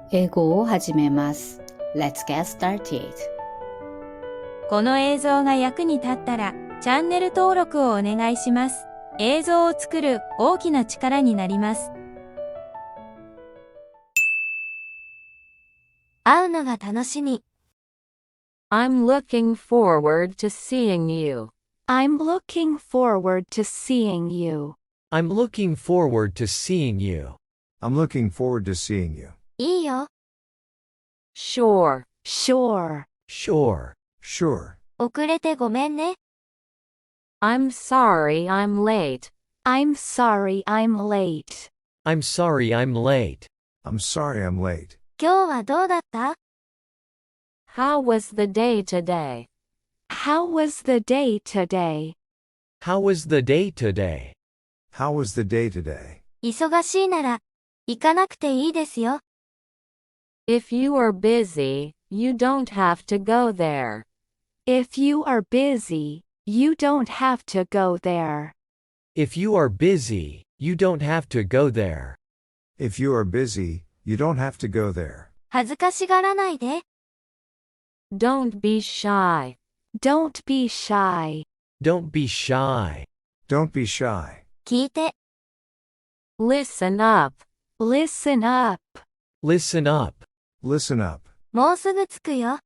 英語を始めます。Let's get started. この映像が役に立ったら、チャンネル登録をお願いします。映像を作る大きな力になります。会うのが楽しみ。I'm looking forward to seeing you. I'm looking forward to seeing you. I'm looking forward to seeing you. I'm looking forward to seeing you. いいよ。Sure. Sure. Sure. Sure. 遅れてごめんね。I'm sorry I'm late. I'm sorry I'm late. I'm sorry I'm late. I'm sorry I'm late. 今日はどうだった？ How was the day today? How was the day today? How was the day today? How was the day today? 忙しいなら、行かなくていいですよ。If you are busy, you don't have to go there. If you are busy, you don't have to go there. If you are busy, you don't have to go there. If you are busy, you don't have to go there. 恥ずかしがらないで。Don't be shy. Don't be shy. Don't be shy. Don't be shy. 聞いて。Listen up. Listen up. Listen up. Listen up. もうすぐ着くよ。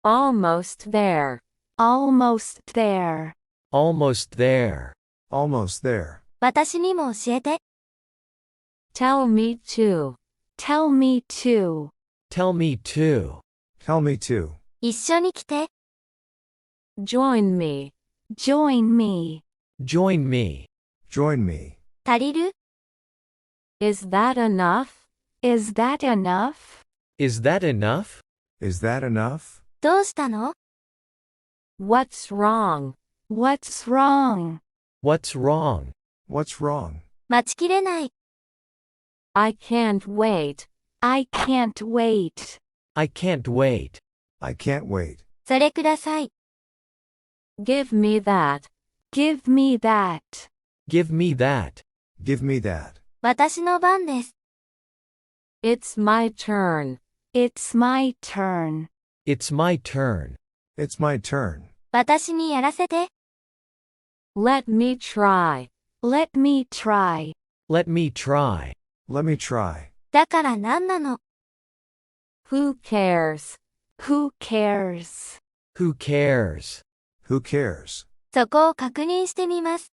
Almost there. Almost there. Almost there. Almost there. 私にも教えて。Tell me too. Tell me too. Tell me too. Tell me too. 一緒に来て。Join me. Join me. Join me. Join me. 足りる？ Is that enough? Is that enough? Is that enough? Is that enough? どうしたの？ What's wrong? What's wrong? What's wrong? What's wrong? 待ちきれない。I can't wait. I can't wait. I can't wait. I can't wait. それください。Give me that. Give me that. Give me that. Give me that. 私の番です。It's my turn. It's my turn. It's my turn. It's my turn. 私にやらせて。Let me try. Let me try. Let me try. Let me try. だから何なの？ Who cares? Who cares? Who cares? Who cares? そこを確認してみます。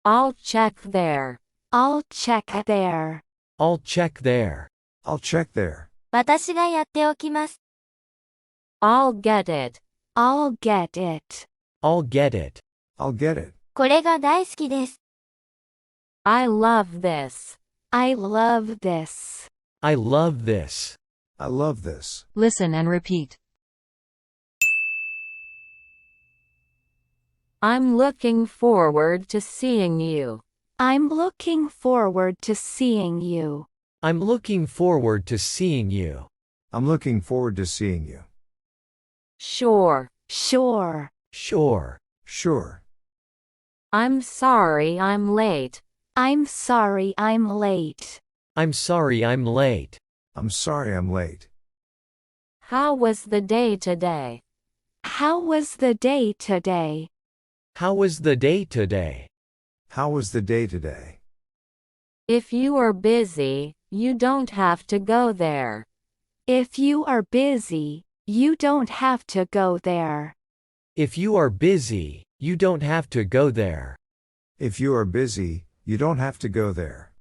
I'll check there. I'll check there. I'll check there. I'll check there. 私がやっておきます。I'll get it. I'll get it. I'll get it. I'll get it. これが大好きです。I love this. I love this. I love this. I love this. Listen and repeat. I'm looking forward to seeing you. I'm looking forward to seeing you. I'm looking forward to seeing you. I'm looking forward to seeing you. Sure. Sure. Sure. Sure. I'm sorry I'm late. I'm sorry I'm late. I'm sorry I'm late. I'm sorry I'm late. How was the day today? How was the day today? How was the day today? How was the day today? If you are busy, you don't have to go there. If you are busy, you don't have to go there. If you are busy, you don't have to go there. If you are busy, you don't have to go there.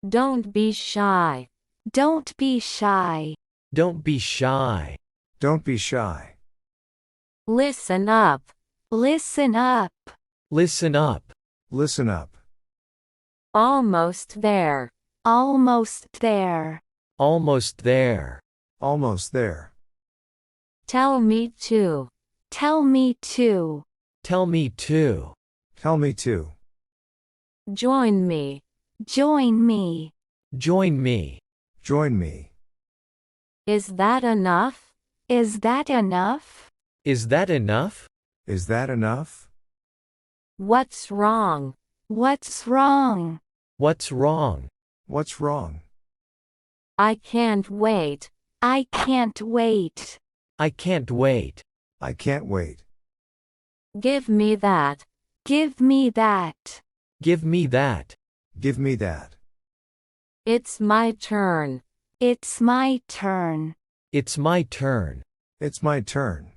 Don't be shy. Don't be shy. Don't be shy. Don't be shy. Listen up. Listen up. Listen up. Listen up. Almost there. Almost there. Almost there. Almost there. Tell me too. Tell me too. Tell me too. Tell me too. Join me. Join me. Join me. Join me. Is that enough? Is that enough? Is that enough? Is that enough? What's wrong? What's wrong? What's wrong? What's wrong? I can't wait. I can't wait. I can't wait. I can't wait. Give me that. Give me that. Give me that. Give me that. It's my turn. It's my turn. It's my turn. It's my turn.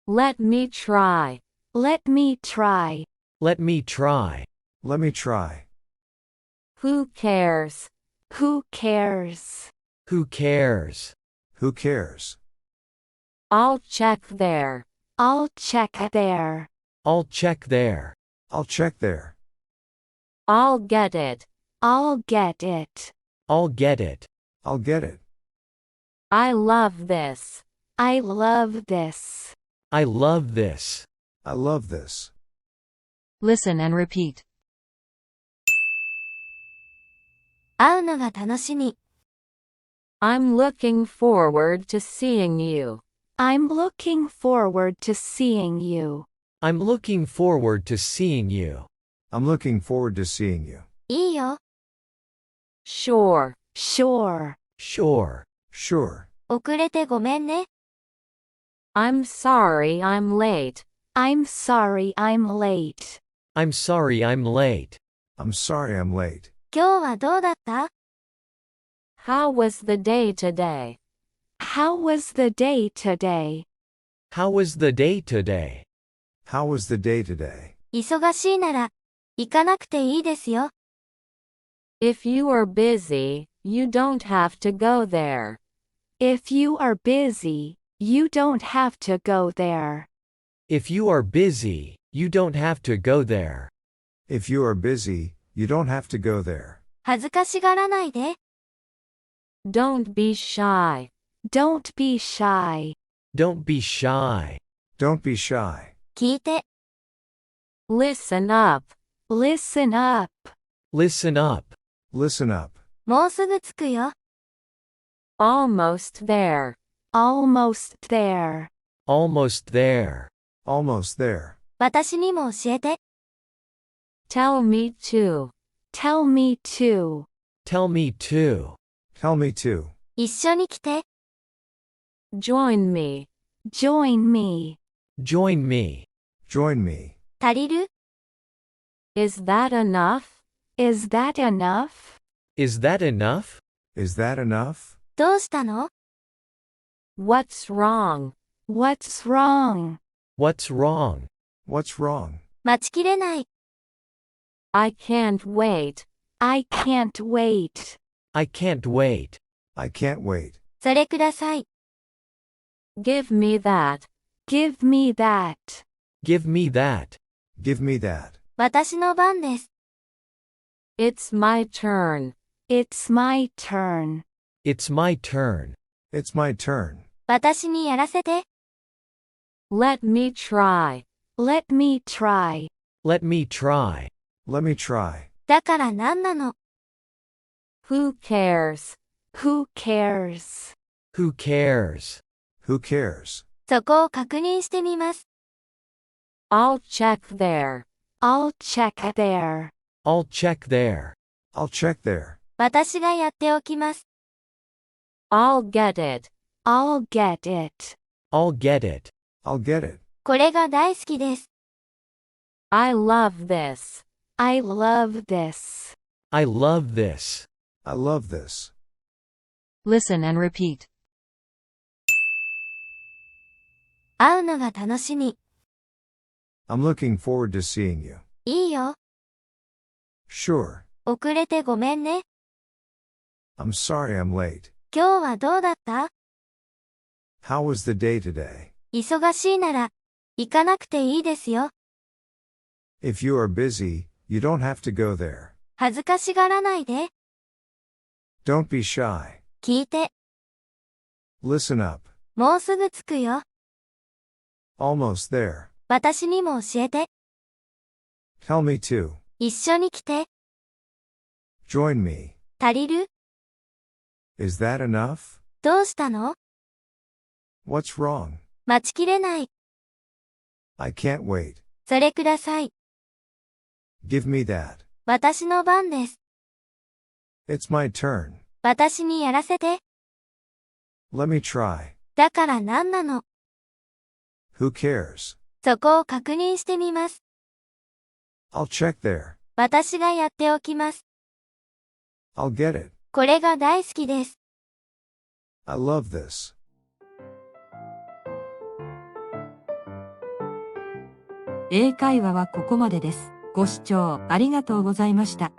Let me try. Let me try. Let me try. Let me try. Who cares? Who cares? Who cares? Who cares? I'll check there. I'll check there. I'll check there. I'll check there. I'll get it. I'll get it. I'll get it. I'll get it. I love this. I love this. I love this. I love this. Listen and repeat. 会うのが楽しみ。I'm looking forward to seeing you. I'm looking forward to seeing you. I'm looking forward to seeing you. I'm looking forward to seeing you. いいよ。Sure. Sure. Sure. Sure. 遅れてごめんね。I'm sorry I'm late. I'm sorry I'm late. I'm sorry I'm late. I'm sorry I'm late. 今日はどうだった？ How was the day today? How was the day today? How was the day today? How was the day today? 忙しいなら、行かなくていいですよ。If you are busy, you don't have to go there. If you are busy, you don't have to go there. If you are busy, you don't have to go there. If you are busy, you don't have to go there. 恥ずかしがらないで。Don't be shy. Don't be shy. Don't be shy. Don't be shy. 聞いて。Listen up. Listen up. Listen up. Listen up. もうすぐ着くよ。Almost there. Almost there. Almost there. Almost there. 私にも教えて。Tell me too. Tell me too. Tell me too. Tell me too. 一緒に来て。Join me. Join me. Join me. Join me. 足りる？ Is that enough? Is that enough? Is that enough? Is that enough? どうしたの？ What's wrong? What's wrong? What's wrong? What's wrong? 待ちきれない。I can't wait. I can't wait. I can't wait. I can't wait. それください。Give me that. Give me that. Give me that. Give me that. 私の番です。It's my turn. It's my turn. It's my turn. It's my turn. 私にやらせて。Let me try. Let me try. Let me try. Let me try. だから何なの？ Who cares? Who cares? Who cares? Who cares? そこを確認してみます。I'll check there. I'll check there. I'll check there. I'll check there. 私がやっておきます。I'll get it. I'll get it. I'll get it. I'll get it. これが大好きです。I love this. I love this. I love this. I love this. Listen and repeat. 会うのが楽しみ。I'm looking forward to seeing you. いいよ。Sure. 遅れてごめんね。I'm sorry I'm late. 今日はどうだった？ How was the day today? 忙しいなら、行かなくていいですよ。If you are busy, you don't have to go there. 恥ずかしがらないで。Don't be shy. 聞いて。Listen up. もうすぐ着くよ。Almost there. 私にも教えて。Tell me too. 一緒に来て。Join me. 足りる？ Is that enough? どうしたの？ What's wrong? 待ちきれない。I can't wait. それください。Give me that. 私の番です。It's my turn. 私にやらせて。Let me try. だから何なの？ Who cares? そこを確認してみます。I'll check there. 私がやっておきます。I'll get it. これが大好きです。I love this. 英会話はここまでです。ご視聴ありがとうございました。